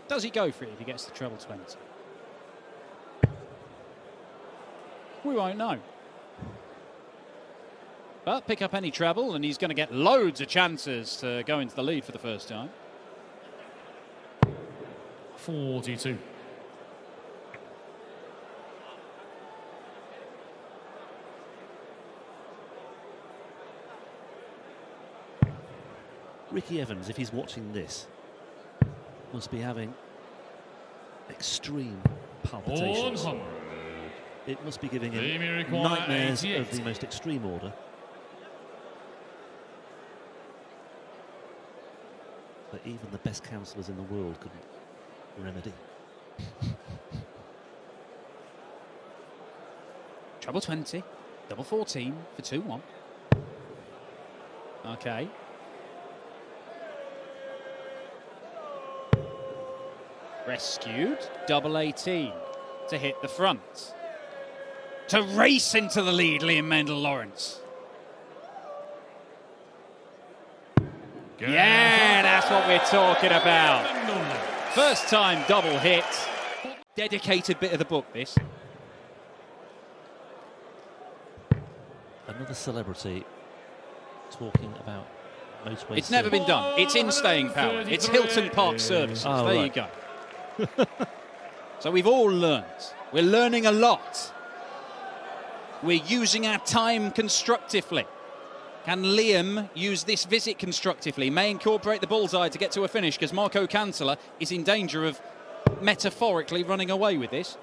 Does he go for it if he gets the treble 20? We won't know. But pick up any treble and he's going to get loads of chances to go into the lead for the first time. 42. Ricky Evans, if he's watching this, must be having extreme palpitations. 100. It must be giving him nightmares of the most extreme order. That even the best counsellors in the world couldn't remedy. Treble 20, double 14 for 2-1. Okay. Rescued, double 18 to hit the front. To race into the lead, Liam Maendl-Lawrance. Yeah, that's what we're talking about. First time double hit. Dedicated bit of the book, this. Another celebrity talking about motorway. It's never been done. It's in staying power. It's Hilton Park Services. Oh, there you go. So we've all learned. We're learning a lot. We're using our time constructively. Can Liam use this visit constructively? May incorporate the bullseye to get to a finish because Marco Kantele is in danger of metaphorically running away with this.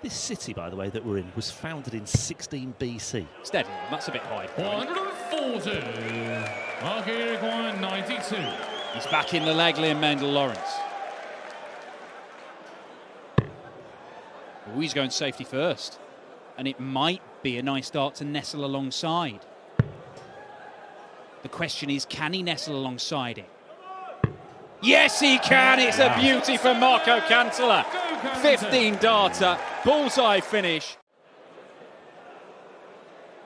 This city, by the way, that we're in was founded in 16 BC. Steady, that's a bit high. 140. Marking required 92. He's back in the leg, Liam Maendl-Lawrance. Oh, he's going safety first. And it might be a nice dart to nestle alongside. The question is, can he nestle alongside it? Yes, he can. It's a beauty for Marco Kantele. 15 darter, bullseye finish.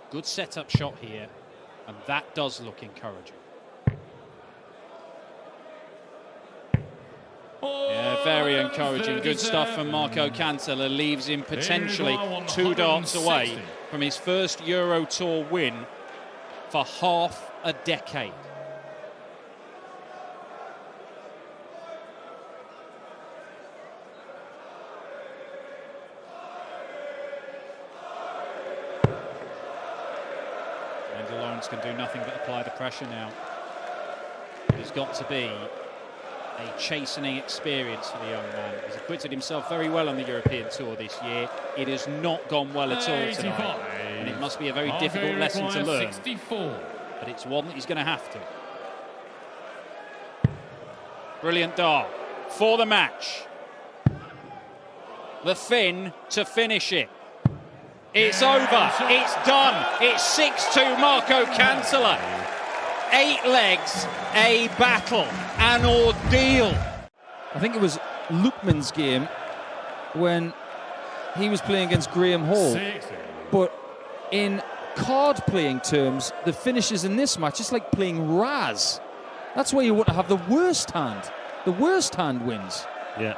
Good setup shot here, and that does look encouraging. Yeah, very encouraging. Good stuff from Marco Kantele. Leaves him potentially 2 darts away from his first Euro Tour win for half a decade. Maendl-Lawrance can do nothing but apply the pressure now. It has got to be a chastening experience for the young man. He's acquitted himself very well on the European Tour this year. It has not gone well at all tonight, and it must be a very difficult lesson to learn. 64. But it's one that he's going to have to. Brilliant dart for the match. The Finn to finish it. It's over. It's done. It's 6-2 Marco Kantele. 8 legs, a battle, an ordeal. I think it was Lookman's game when he was playing against Graham Hall. But in card playing terms, the finishes in this match, it's like playing Raz. That's where you want to have the worst hand. The worst hand wins. Yeah.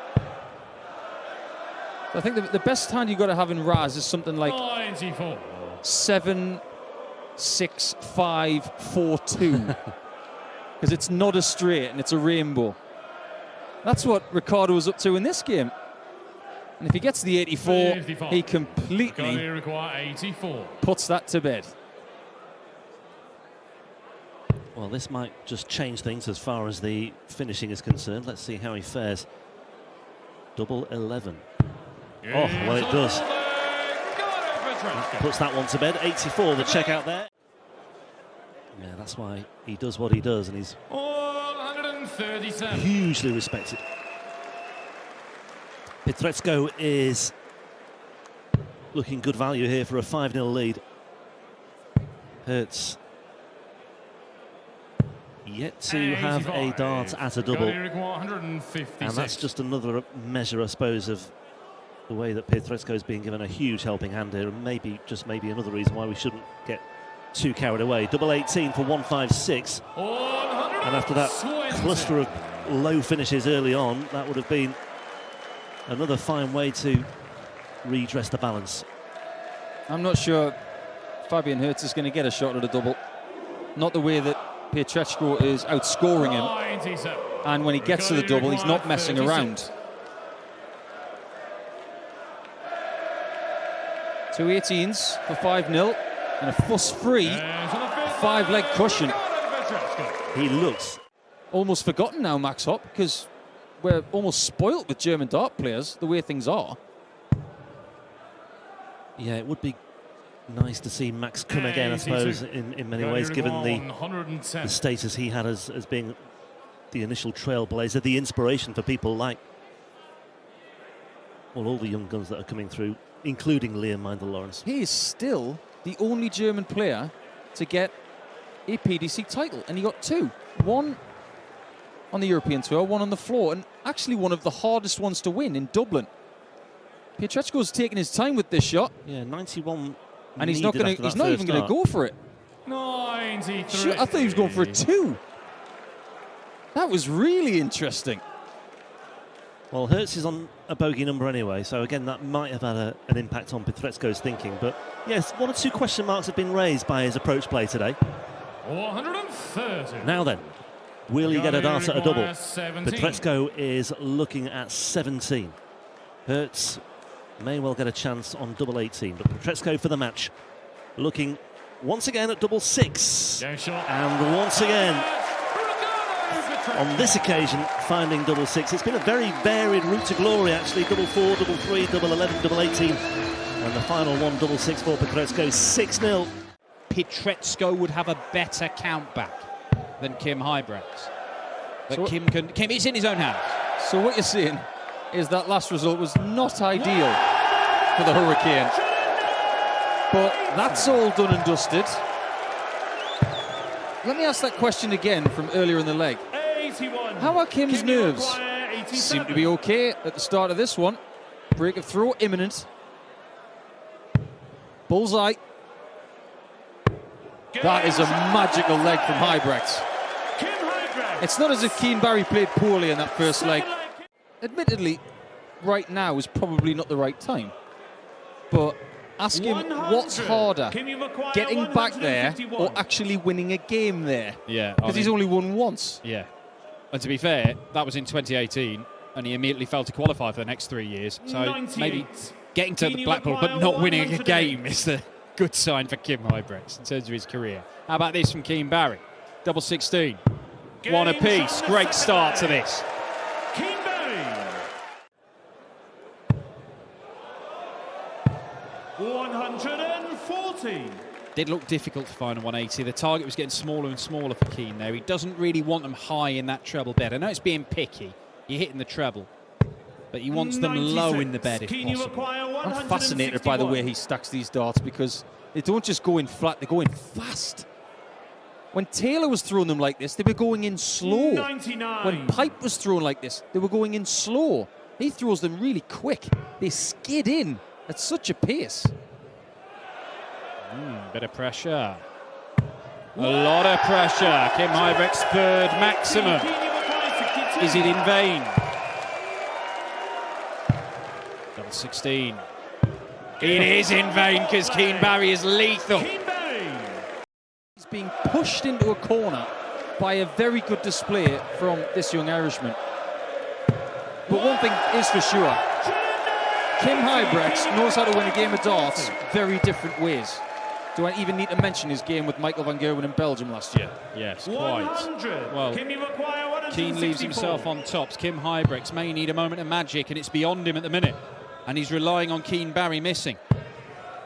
I think the best hand you've got to have in Raz is something like 94. 7, 6, 5, 4, 2. Because it's not a straight and it's a rainbow. That's what Ricardo was up to in this game. And if he gets the 84, 55. He completely puts that to bed. Well, this might just change things as far as the finishing is concerned. Let's see how he fares. Double 11. Oh, well, it does. That puts that one to bed. 84, the check out there. Yeah, that's why he does what he does, and he's 137. Hugely respected. Pietreczko is looking good value here for a 5-0 lead. Herz yet to have a dart at a double. And that's just another measure, I suppose, of the way that Pietreczko is being given a huge helping hand here, and maybe, just maybe, another reason why we shouldn't get too carried away. Double 18 for 156. And after that cluster of low finishes early on, that would have been another fine way to redress the balance. I'm not sure Fabian Herz is going to get a shot at a double. Not the way that Pietreczko is outscoring him. And when he gets to the double, he's not messing around. 2 18s for 5-0 and a fuss-free 5-leg cushion. He looks Almost forgotten now, Max Hopp, because we're almost spoilt with German dart players, the way things are. Yeah, it would be nice to see Max come again, I suppose, in many ways, given the status he had as being the initial trailblazer, the inspiration for people like, well, all the young guns that are coming through, including Liam Maendl-Lawrance. He is still the only German player to get a PDC title, and he got 2. One on the European Tour, one on the floor, and actually one of the hardest ones to win in Dublin. Pietreczko's taking his time with this shot. Yeah, 91. And he's not even going to go for it. 93. I thought he was going for a 2. That was really interesting. Well, Herz is on a bogey number anyway, so again, that might have had an impact on Pietreczko's thinking. But yes, 1 or 2 question marks have been raised by his approach play today. 130. Now then, will he get a dart at a double? 17. Pietreczko is looking at 17. Herz may well get a chance on double 18, but Pietreczko for the match, looking once again at double 6. And once again, on this occasion, finding double 6. It's been a very varied route to glory, actually. Double 4, double 3, double 11, double 18. And the final one, double 6 for Pietreczko, 6-0. Pietreczko would have a better count back than Kim Huybrechts. But So Kim, it's in his own hands. So what you're saying is that last result was not ideal for the Hurricane. But that's all done and dusted. Let me ask that question again from earlier in the leg. 81. How are Kim's nerves? Seem to be okay at the start of this one. Break of throw imminent. Bullseye. That is a magical leg from Huybrechts. It's not as if Keane Barry played poorly in that first leg. Admittedly, right now is probably not the right time. But ask him what's harder, getting back there or actually winning a game there. Yeah, because he's only won once. Yeah, and to be fair, that was in 2018, and he immediately failed to qualify for the next 3 years. So maybe getting to the Blackpool but not winning a game is the good sign for Kim Huybrechts in terms of his career. How about this from Keane Barry? Double 16. 1 apiece. Great start to this. 140. Did look difficult to find a 180. The target was getting smaller and smaller for Keane there. He doesn't really want them high in that treble bed. I know it's being picky. You're hitting the treble. But he wants them low in the bed if possible. I'm fascinated by the way he stacks these darts because they don't just go in flat, they go in fast. When Taylor was throwing them like this, they were going in slow. 99. When Pipe was thrown like this, they were going in slow. He throws them really quick. They skid in at such a pace. Bit of pressure. A lot of pressure. Kim Huybrechts' third maximum. Is it in vain? Double 16. It is in vain because Keane Barry is lethal. He's being pushed into a corner by a very good display from this young Irishman. But one thing is for sure, Kim Huybrechts knows how to win a game of darts very different ways. Do I even need to mention his game with Michael van Gerwen in Belgium last year? Yes, quite. Well, Keane leaves himself on tops. Kim Huybrechts may need a moment of magic, and it's beyond him at the minute. And he's relying on Keane Barry missing.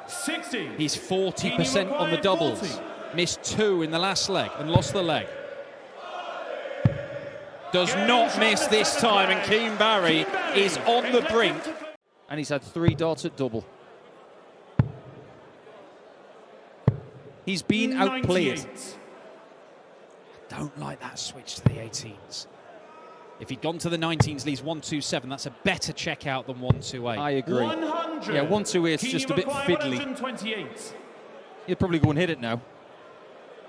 60. He's 40% on the doubles. 40. Missed 2 in the last leg and lost the leg. Does not miss this time, and Keane Barry is on the brink. And he's had 3 darts at double. He's been outplayed. I don't like that switch to the 18s. If he'd gone to the 19s, leaves 127. That's a better checkout than 128. I agree. 100. Yeah, 128's just a bit fiddly. He'll probably go and hit it now.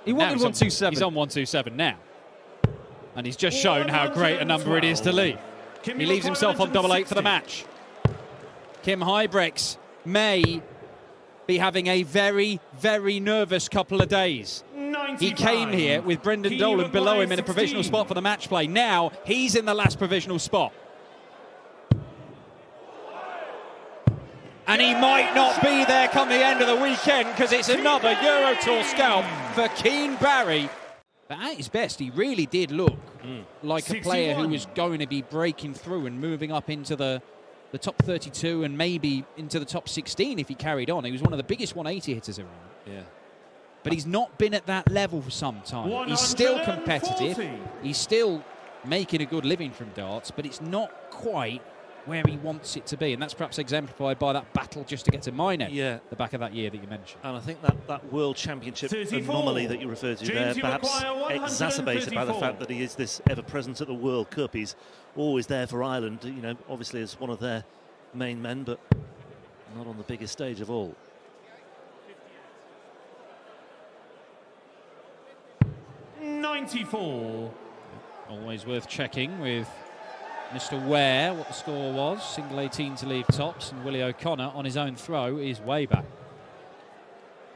He wanted 127. He's on 127 now. And he's just shown how great a number it is to leave. He leaves himself on double 8 for the match. Kim Huybrechts may be having a very, very nervous couple of days. He came here with Brendan Dolan below him in a provisional spot for the match play. Now he's in the last provisional spot. And he might not be there come the end of the weekend because it's another Euro Tour scalp for Keane Barry. But at his best, he really did look like a player who was going to be breaking through and moving up into the top 32 and maybe into the top 16 if he carried on. He was one of the biggest 180 hitters around. Yeah. But he's not been at that level for some time. He's still competitive. He's still making a good living from darts, but it's not quite where he wants it to be. And that's perhaps exemplified by that battle just to get to Maendl, the back of that year that you mentioned. And I think that World Championship anomaly that you referred to there, perhaps exacerbated by the fact that he is this ever-present at the World Cup. He's always there for Ireland, you know, obviously as one of their main men, but not on the biggest stage of all. Always worth checking with Mr. Ware what the score was. Single 18 to leave tops, and Willie O'Connor on his own throw is way back.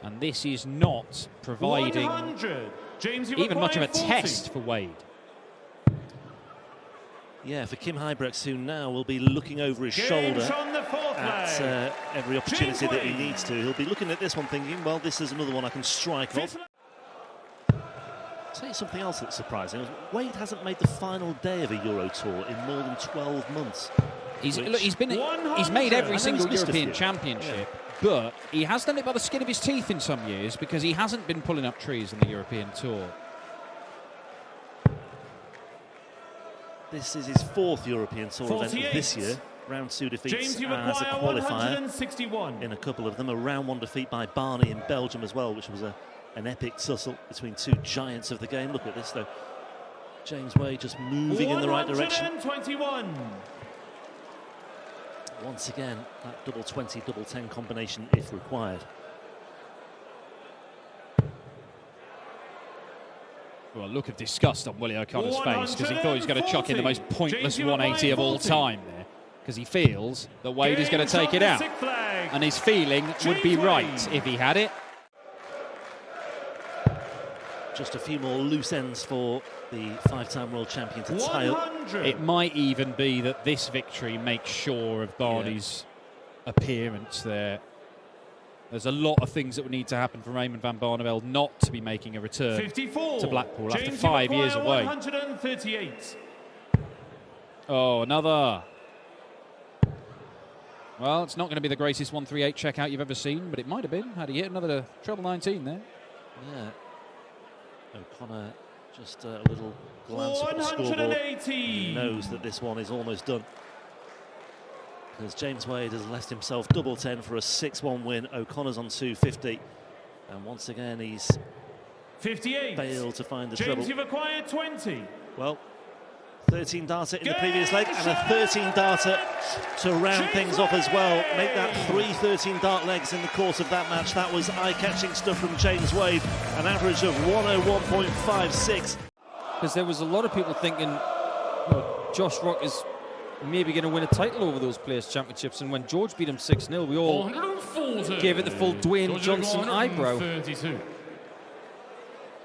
And this is not providing even much of a test for Wade. Yeah, for Kim Huybrechts, who now will be looking over his shoulder at every opportunity that he needs to. He'll be looking at this one thinking, well, this is another one I can strike off. I'll tell you something else that's surprising. Wade hasn't made the final day of a Euro Tour in more than 12 months. He's made every single European Championship, but he has done it by the skin of his teeth in some years because he hasn't been pulling up trees in the European Tour. This is his 4th European Tour event of this year. Round 2 defeats as a qualifier in a couple of them. A round 1 defeat by Barney in Belgium as well, which was an epic tussle between two giants of the game. Look at this though. James Wade just moving in the right direction. Once again, that double 20, double 10 combination if required. Well, a look of disgust on Willie O'Connor's face because he thought he was going to chuck in the most pointless 180 of all time there because he feels that Wade is going to take it out. And his feeling would be right if he had it. Just a few more loose ends for the 5-time world champion to tie up. It might even be that this victory makes sure of Barney's appearance there. There's a lot of things that would need to happen for Raymond van Barneveld not to be making a return to Blackpool after 5 years away. Oh, another. Well, it's not going to be the greatest 138 checkout you've ever seen, but it might have been had he hit another treble 19 there. Yeah. O'Connor just a little glance at the scoreboard. He knows that this one is almost done. Because James Wade has left himself double 10 for a 6-1 win. O'Connor's on 250. And once again, he's 58. failed to find the James, treble. you've acquired 20. Well, 13 darter in the previous leg and a 13 darter to round things off as well. Make that 3 13 dart legs in the course of that match. That was eye-catching stuff from James Wade. An average of 101.56. Because there was a lot of people thinking, well, Josh Rock is maybe going to win a title over those Players' Championships, and when George beat him 6-0, we all gave it the full Dwayne Johnson eyebrow. I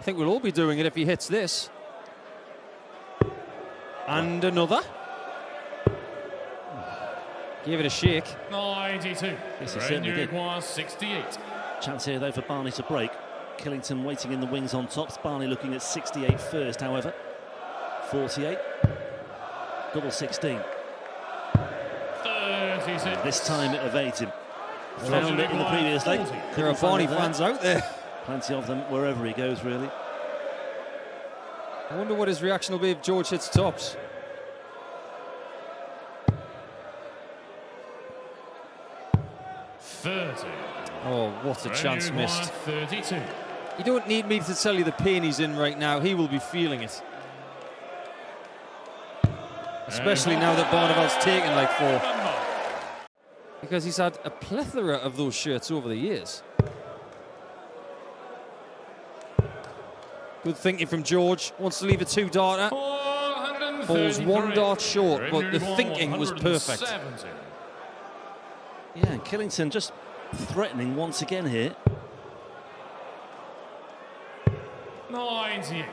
think we'll all be doing it if he hits this. And another. Gave it a shake. 92. Yes, he certainly did. 68. Chance here though for Barney to break. Killington waiting in the wings on tops. Barney looking at 68 first, however. 48. Double 16. 36. This time it evades him. Found it in the previous leg. There are Barney fans out there. Plenty of them wherever he goes, really. I wonder what his reaction will be if George hits tops. Oh, what a chance missed. 32. You don't need me to tell you the pain he's in right now. He will be feeling it. Especially now that Barneveld's taken like 4. Because he's had a plethora of those shirts over the years. Good thinking from George. Wants to leave a 2-darter. Falls 1 dart short, but the thinking was perfect. Yeah, and Killington just threatening once again here. 98.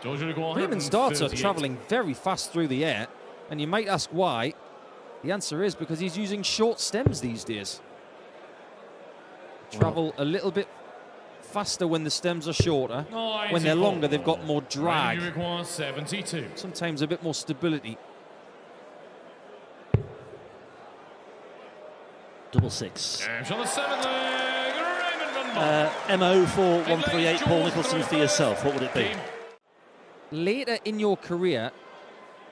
Raymond's darts are travelling very fast through the air, and you might ask why. The answer is because he's using short stems these days. Travel a little bit faster when the stems are shorter. When they're longer, they've got more drag. 72. Sometimes a bit more stability. Double 6. And on the 7th leg, Raymond van Barneveld. MO for 138, Paul Nicholson, for yourself, what would it be? Later in your career,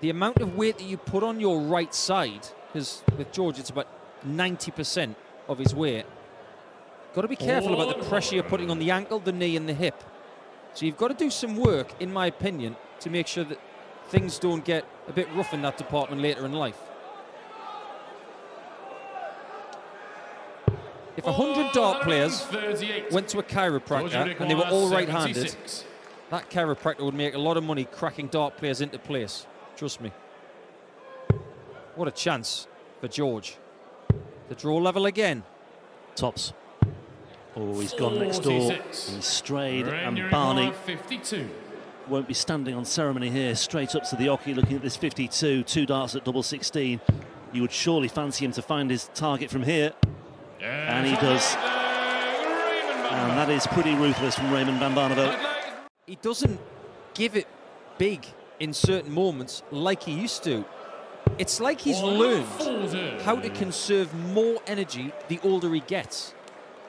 the amount of weight that you put on your right side, because with George it's about 90% of his weight, got to be careful about the pressure you're putting on the ankle, the knee and the hip. So you've got to do some work, in my opinion, to make sure that things don't get a bit rough in that department later in life. If 100 dart players went to a chiropractor and they were all right-handed, that chiropractor would make a lot of money cracking dart players into place. Trust me. What a chance for George. The draw level again. Tops. Oh, he's gone next door. He's strayed, and Barney 52. won't be standing on ceremony here. Straight up to the oche, looking at this 52. 2 darts at double 16. You would surely fancy him to find his target from here. And he does. And that is pretty ruthless from Raymond van Barneveld. He doesn't give it big in certain moments like he used to. It's like he's learned how to conserve more energy the older he gets.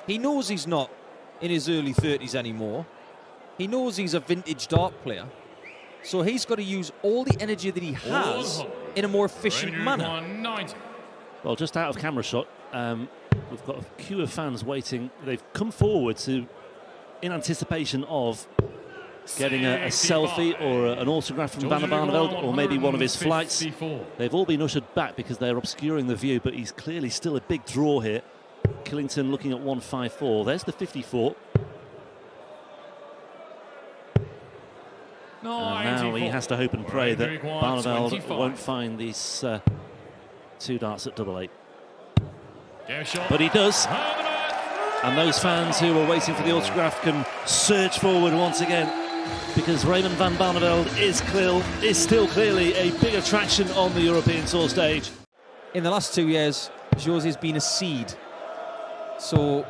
He knows he's not in his early 30s anymore. He knows he's a vintage dart player. So he's got to use all the energy that he has in a more efficient manner. Well, just out of camera shot, we've got a queue of fans waiting. They've come forward in anticipation of getting a selfie or an autograph from Van Barneveld, or maybe one of his flights. They've all been ushered back because they're obscuring the view, but he's clearly still a big draw here. Killington looking at 154. There's the 54. And now he has to hope and pray that Barneveld won't find these 2 darts at double 8. But he does. And those fans who were waiting for the autograph can surge forward once again, because Raymond van Barneveld is still clearly a big attraction on the European Tour stage. In the last 2 years, José's been a seed. So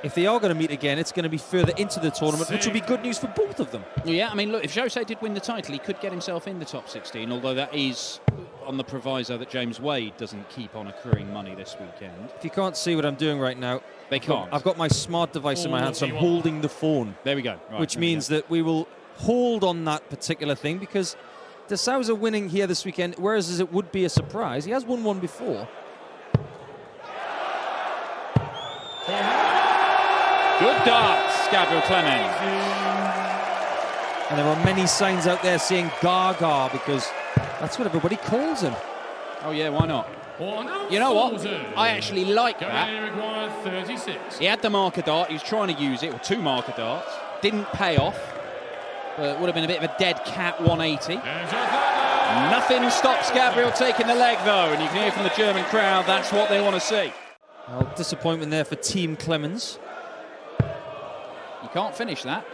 if they are going to meet again, it's going to be further into the tournament, which will be good news for both of them. Yeah, I mean, look, if José did win the title, he could get himself in the top 16, although that is on the proviso that James Wade doesn't keep on accruing money this weekend. If you can't see what I'm doing right now, they can't. I've got my smart device in my hand, so I'm holding the phone. There we go. Right, which means that we will hold on that particular thing, because de Sousa winning here this weekend, whereas it would be a surprise, he has won one before. Good darts, Gabriel Clemens. And there are many signs out there saying Gaga, because that's what everybody calls him. Oh yeah, why not? You know what? I actually like that. He had the marker dart, he was trying to use it, or 2 marker darts. Didn't pay off. But it would have been a bit of a dead cat 180. Nothing stops Gabriel taking the leg though, and you can hear from the German crowd that's what they want to see. Well, disappointment there for Team Clemens. You can't finish that,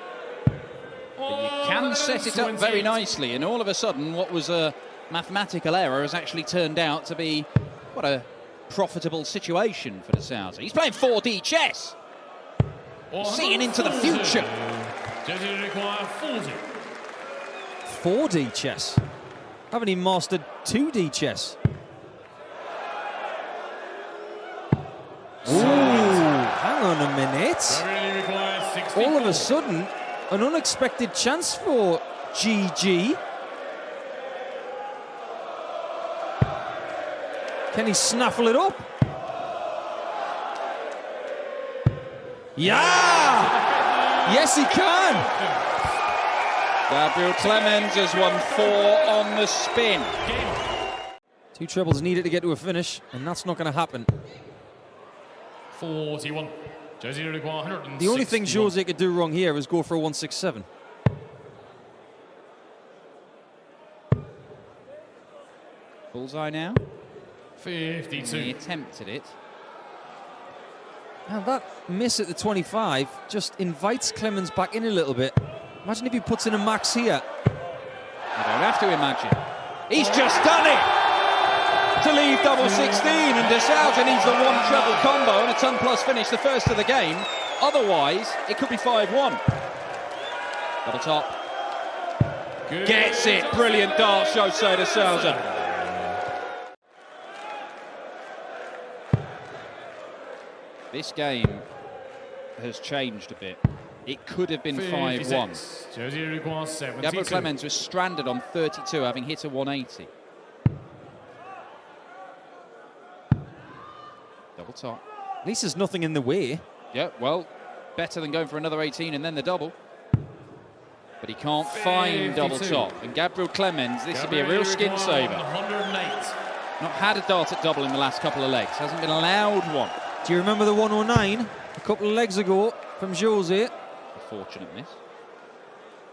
but you can set it up very nicely, and all of a sudden what was a mathematical error has actually turned out to be what a profitable situation for de Sousa. He's playing 4D chess, seeing into the future. 4D chess? Haven't he mastered 2D chess? Ooh, hang on a minute. All of a sudden, an unexpected chance for GG. Can he snaffle it up? Yeah! Yes, he can! Gabriel Clemens has won 4 on the spin. 2 trebles needed to get to a finish, and that's not going to happen. 41. The only thing José could do wrong here is go for a 167. Bullseye now. 52. He attempted it. And that miss at the 25 just invites Clemens back in a little bit. Imagine if he puts in a max here. You don't have to imagine. He's just done it to leave double 16, and De Sousa needs the one treble combo and a ton-plus finish, the first of the game. Otherwise, it could be 5-1. Double top. Good. Gets it. Brilliant dart, Sousa De Sousa. This game has changed a bit. It could have been 5-1. Gabriel Clemens was stranded on 32, having hit a 180. Double top. At least there's nothing in the way. Yeah, well, better than going for another 18 and then the double. But he can't find double top. And Gabriel Clemens, this would be a real skin saver. 108. Not had a dart at double in the last couple of legs. Hasn't been allowed one. Do you remember the 109 a couple of legs ago from Jose? A fortunate miss.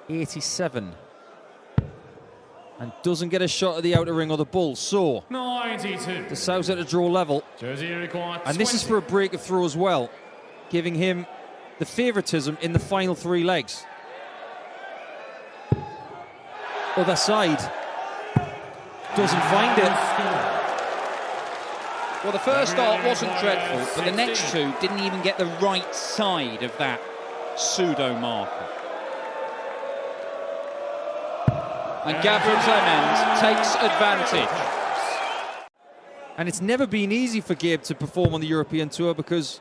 87. And doesn't get a shot at the outer ring or the bull. So, 92. De Sousa at a draw level. And this is for a break of throw as well, giving him the favouritism in the final three legs. Other side. Doesn't find it. Well, the first dart wasn't dreadful, but the next two didn't even get the right side of that pseudo marker. And Gabriel Clemens takes advantage. And it's never been easy for Gabe to perform on the European Tour because,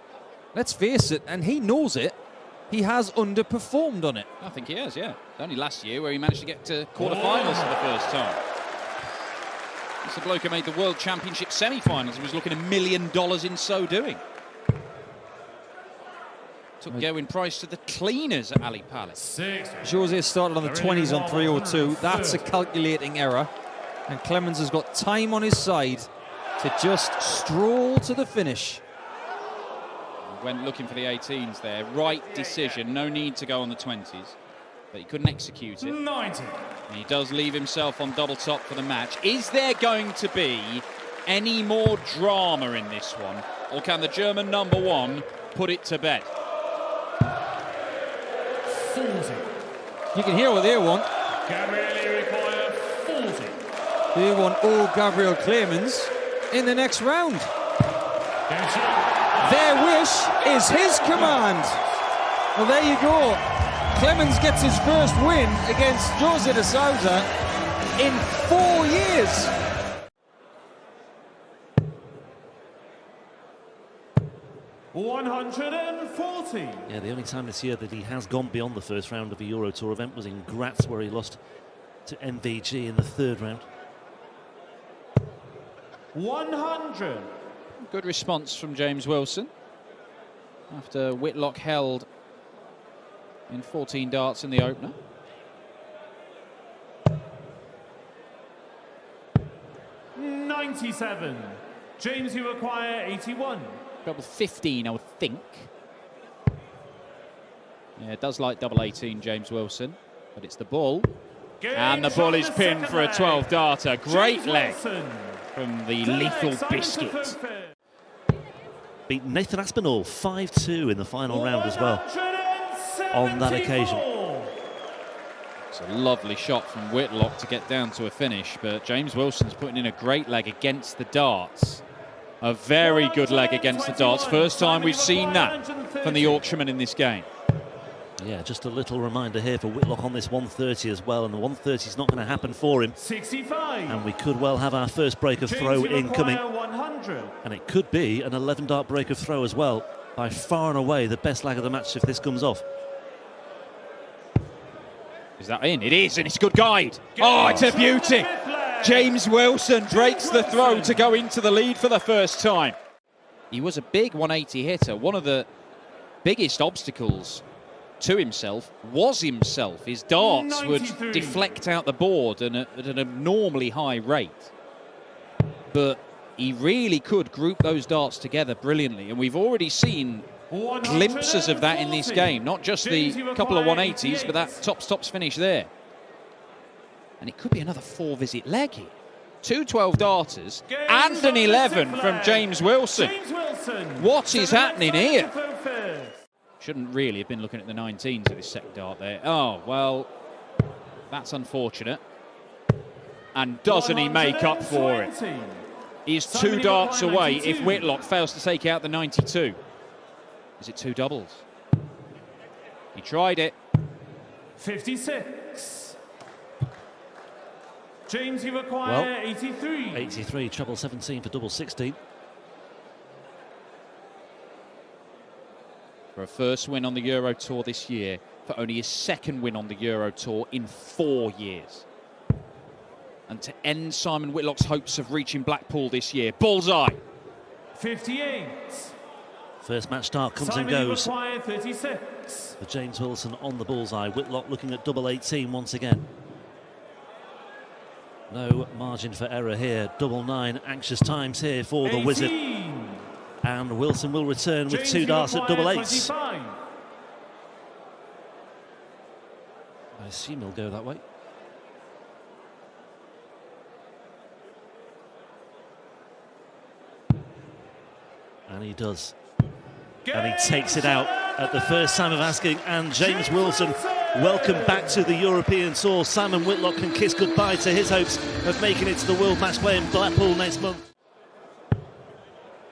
let's face it, and he knows it, he has underperformed on it. I think he has, yeah. Only last year where he managed to get to quarterfinals for the first time. It's the bloke who made the World Championship semi-finals and was looking $1 million in so doing. Took Gerwyn Price to the cleaners at Ali Palace. Jose started on the 20s on 302. That's a calculating error. And Clemens has got time on his side to just stroll to the finish. Went looking for the 18s there. Right decision. No need to go on the 20s. But he couldn't execute it. 90. And he does leave himself on double top for the match. Is there going to be any more drama in this one? Or can the German number one put it to bed? 40. You can hear what they want. Gabriel require 40. They want old Gabriel Clemens in the next round. Their wish is his command. Well, there you go. Clemens gets his first win against Jose De Sousa in 4 years. $140. Yeah, the only time this year that he has gone beyond the first round of a Euro Tour event was in Graz, where he lost to MVG in the third round. 100. Good response from James Wilson after Whitlock held in 14 darts in the opener. $97. James, you require 81. Double 15, I would think. Yeah, it does like double 18, James Wilson, but it's the bull. And the bull is pinned for a 12-darter. Great leg from the lethal biscuit. Beat Nathan Aspinall 5-2 in the final round as well on that occasion. It's a lovely shot from Whitlock to get down to a finish, but James Wilson's putting in a great leg against the darts. A very good leg against the darts. First time we've seen that from the Yorkshireman in this game. Yeah, just a little reminder here for Whitlock on this 130 as well, and the 130 is not going to happen for him. 65. And we could well have our first break of throw incoming. 100. And it could be an 11-dart break of throw as well. By far and away the best leg of the match if this comes off. Is that in? It is, and it's a good guide. Oh, it's a beauty. James Wilson breaks the throw to go into the lead for the first time. He was a big 180 hitter. One of the biggest obstacles to himself was himself. His darts 93. would deflect out the board at an abnormally high rate. But he really could group those darts together brilliantly, and we've already seen glimpses of that in this game. Not just the couple of 180s, but that tops finish there. And it could be another 4-visit leg here. 2 12-darters and an 11 from James Wilson. What is happening here? Shouldn't really have been looking at the 19s of this second dart there. Oh, well, that's unfortunate. And doesn't he make up for it? He's 2 darts away if Whitlock fails to take out the 92. Is it 2 doubles? He tried it. 56. James, you require 83. 83, treble 17 for double 16. For a first win on the Euro Tour this year, for only his second win on the Euro Tour in 4 years. And to end Simon Whitlock's hopes of reaching Blackpool this year, bullseye. 58. First match start comes Simon, and goes. you require 36. For James Wilson on the bullseye. Whitlock looking at double 18 once again. No margin for error here. Double 9, anxious times here for the 18. Wizard. And Wilson will return with James, 2 darts at double 8s. 25. I assume he'll go that way. And he does. And he takes it out at the first time of asking. And James Wilson, welcome back to the European Tour. Simon Whitlock can kiss goodbye to his hopes of making it to the World Matchplay in Blackpool next month.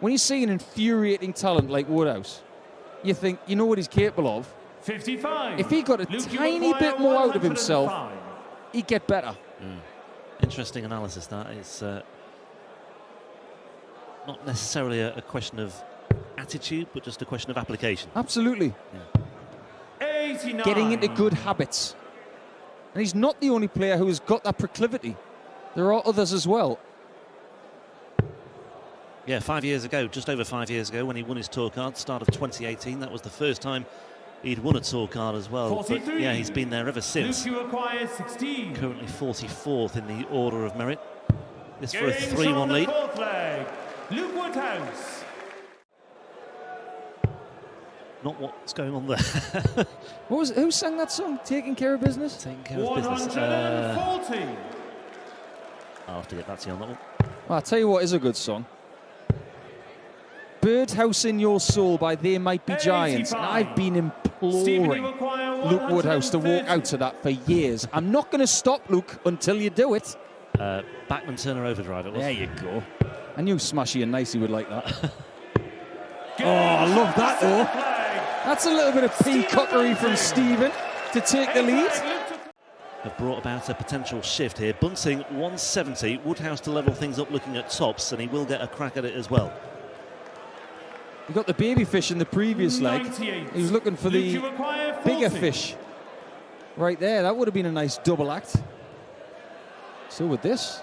When you see an infuriating talent like Woodhouse, you think, you know what he's capable of. 55. If he got a tiny bit more out of himself, he'd get better. Interesting analysis, that. It's not necessarily a question of attitude, but just a question of application. Absolutely. Yeah. 89. Getting into good habits. And he's not the only player who has got that proclivity. There are others as well. Yeah, 5 years ago, just over 5 years ago, when he won his tour card, start of 2018, that was the first time he'd won a tour card as well. 43. But yeah, he's been there ever since. Luke, you require 16. Currently 44th in the order of merit. This for a Game 3-1 lead. fourth leg. Luke Woodhouse. Not what's going on there. Who sang that song? Taking Care of Business? Taking care of business. 140. I'll have to get back to you on that one. Well, I'll tell you what is a good song. Birdhouse in Your Soul by They Might Be Giants. And I've been imploring Luke Woodhouse to walk out to that for years. I'm not going to stop, Luke, until you do it. Backman Turner overdrive it was. There you go. I knew Smashy and Nicey would like that. Oh, I love that, though. That's a little bit of peacockery from Stephen to take the lead. Have brought about a potential shift here. Bunting 170, Woodhouse to level things up looking at tops, and he will get a crack at it as well. He got the baby fish in the previous leg. He was looking for the bigger fish. Right there, that would have been a nice double act. So with this.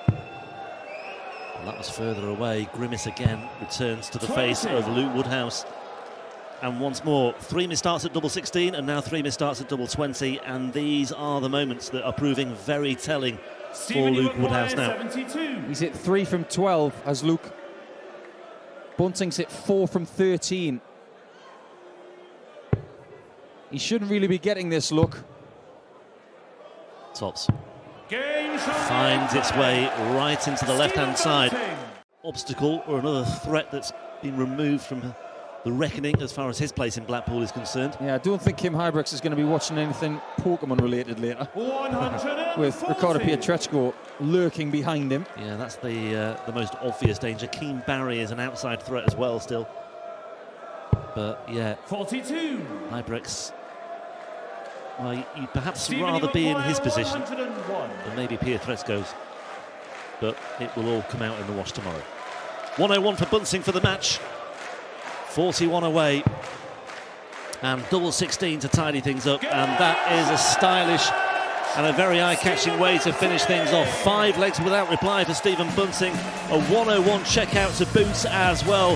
Well, that was further away. Grimace again returns to the face of Luke Woodhouse. And once more, 3 misstarts at double 16 and now 3 misstarts at double 20. And these are the moments that are proving very telling for Luke Woodhouse now. 72. He's hit 3 from 12 as Luke. Bunting's hit 4 from 13. He shouldn't really be getting this look. Tops. Game Finds its way right into the left-hand side. Obstacle or another threat that's been removed from the reckoning as far as his place in Blackpool is concerned. Yeah, I don't think Kim Huybrechts is going to be watching anything Pokemon related later. 140. With Ricardo Pietreczko lurking behind him. Yeah, that's the most obvious danger. Keen Barry is an outside threat as well still. But yeah, 42. Huybrechts, well, you'd perhaps rather be in his position than maybe Pietreczko's. But it will all come out in the wash tomorrow. 101 for Bunting for the match. 41 away. And double 16 to tidy things up. And that is a stylish and a very eye-catching way to finish things off. 5 legs without reply for Stephen Bunting. A 101 check out to boot as well.